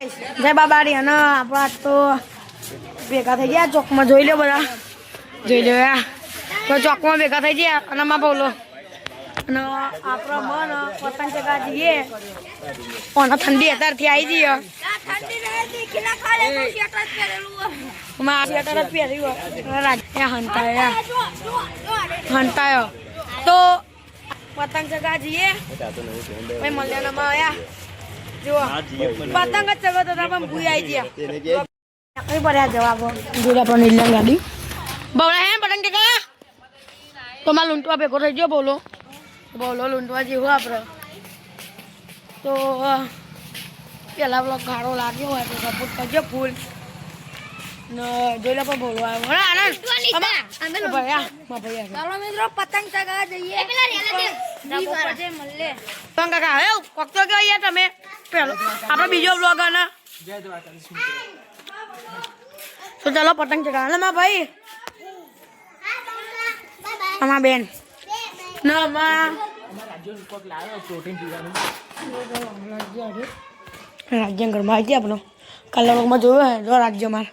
જય બાબારી અને આપણા તો ભેગા થઈ ગયા ચોકમાં જોઈ લે બધા જોઈ લે તો ચોકમાં ભેગા થઈ ગયા અને માં બોલો અને આપણા મન પતંગ ચગા જઈએ અને ઠંડી અત્યારથી આવી જઈએ સ્વેટર જ પહેર્યું હંતાયો તો પતંગ ચગા જઈએ ભાઈ મલ્યાનામાં આવ્યા પતંગ જ ચગતો હતા પણ ભૂઈ આવી ગયા પડ્યા જવાબો જોડા પણ નીલમ ગાડી બવડા હે પતંગ ચગા તો માં લૂંટવા ભેગો થઈ ગયો બોલો બોલો લૂંટવા જેવું આપણે તો પેલા પેલો ગાળો લાગ્યો હોય તો સપોર્ટ કરજો ફૂલ જોઈ લો પણ બોલો આવ્યો આનંદ મિત્રો પતંગ ચગાવવા જઈએ કાકા હવે કોકતો કહીએ તમે પેલો આપણે બીજો બ્લોગ અને તો ચાલો પતંગ ચગાવવા માં ભાઈ અમાર બેન ના માં રાજ્ય ઘરમાં આવી ગયા આપણો કાલે બ્લોગમાં જોયો હે જો રાજ્ય માર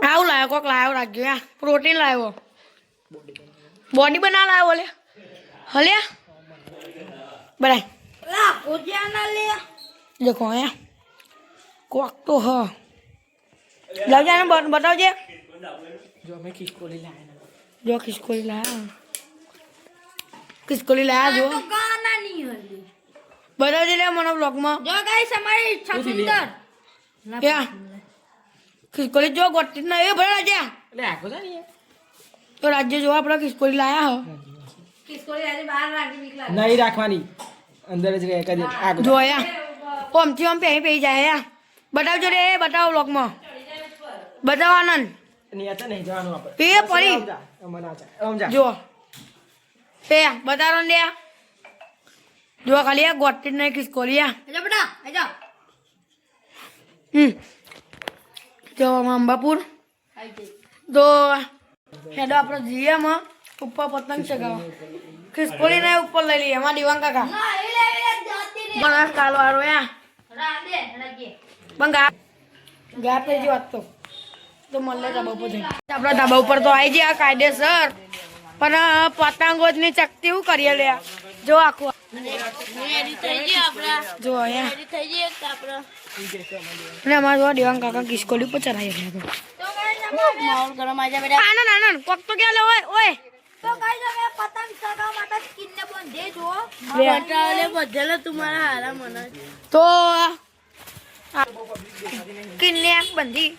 આવું લાવ્યો કોક લાવ્યો રાજ્ય પ્રોટીન લાવ્યો બોડી બના લાવ્યો લે હલે બરાય દેખો અહીંયા કોક તો હ લાવજા ને બતાવજે જો મેં ખિસકોલી લાવ્યા જો ખિસકોલી લાવ્યા જો બતાવજે લે મને બ્લોગમાં જો ગાઈસ અમારી ઈચ્છા સુંદર ક્યાં ખિસકોલી જો ગોટી ના એ ભરા જા એટલે આખો છે ને તો રાજ્ય જો આપણે ખિસકોલી લાયા હો ખિસકોલી આજે બહાર રાખી નીકળા નહીં રાખવાની અંદર જ રહે કદી આગળ જોયા ઓમથી ઓમ પેહી જાય બતાવજો રે બતાવો બ્લોગમાં બતાવો આનંદ નીચે નહીં જવાનું આપણે એ પડી જો તે બતાવો ને જો ખાલી ગોટી નહીં ખિસકોલી આજા બેટા આજા જો અંબાપુર તો હેડો આપણે જઈએ માં ઉપર પતંગ ચગાવવા ખિસકોલી ને ઉપર લઈ લઈએ એમાં દીવાન કાકા પણ કાલ વાળો બંગા ગા પે જો તો મળે ધાબા ઉપર જઈ આપણા ધાબા ઉપર તો આવી ગયા કાયદેસર પણ પતંગો જ ની ચકતી શું કરીએ લે જો આખું જો અહીંયા અને અમારા જો દેવાંગ કાકા ખિસકોલી પર ચડાવી ગયા આનંદ કોક તો ક્યાં લે ઓય તો ગાઈસ હવે પતંગ ચગાવવા માટે કિન્ને બંધે જો બટાલે બધેલે તમારા હારા મને તો કિન્ને બંધી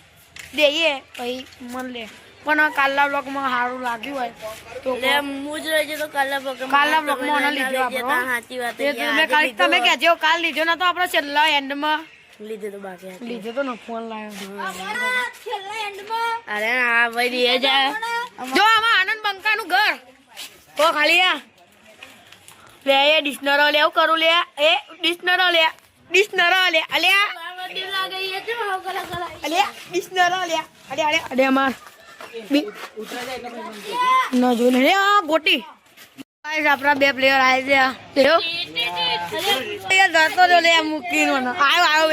દેઈએ ભાઈ મન લે પણ કાલના બ્લોગમાં સારું લાગ્યું હોય તો લે મુજ રહેજો તો કાલના બ્લોગમાં ઓને લીધો આપણો સાચી વાત છે તમે કહેજો કાલ લીધો ના તો આપણે છેલ્લા એન્ડમાં લીધે તો બાકી લીધે તો ન ફોન લાવ્યો છેલ્લા એન્ડમાં અરે હા ભાઈ લે જા જો આમાં આનંદ બંકાનું ઘર તો ખાલી લે એ ડિશનરો લેવું કરું લે એ ડિશનરો લે અલ્યા ડિશનરો લે અરે અમાર ન જોઈ લે આ ગોટી આપણા બે પ્લેયર આવી ગયા જતો જો લે મૂકીનો આવ્યો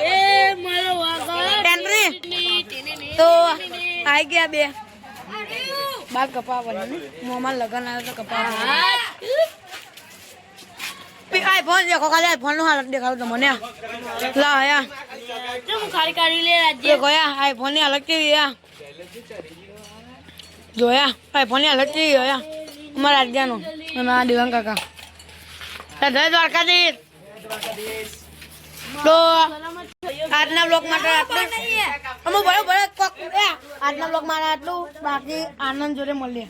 એ મારો એન્ટ્રી તો આવી ગયા બે બાર કપાવવા મોમાં લગન આવ્યો તો કપાવવા આઈફોન દેખો ખાલી આઈફોન નો હાલત દેખાડો તો મને લા આયા ખાલી કાઢી લે રાજ્ય ગયા આઈફોન ની હાલત કેવી જોયા આઈફોન ની હાલત કેવી જોયા અમારા રાજ્યનો અને આ દેવાંગ કાકા જય દ્વારકાધીશ તો આજના બ્લોગ માટે આટલું અમે બરોબર આજના બ્લોગ માટે આટલું બાકી આનંદ જોડે મળીએ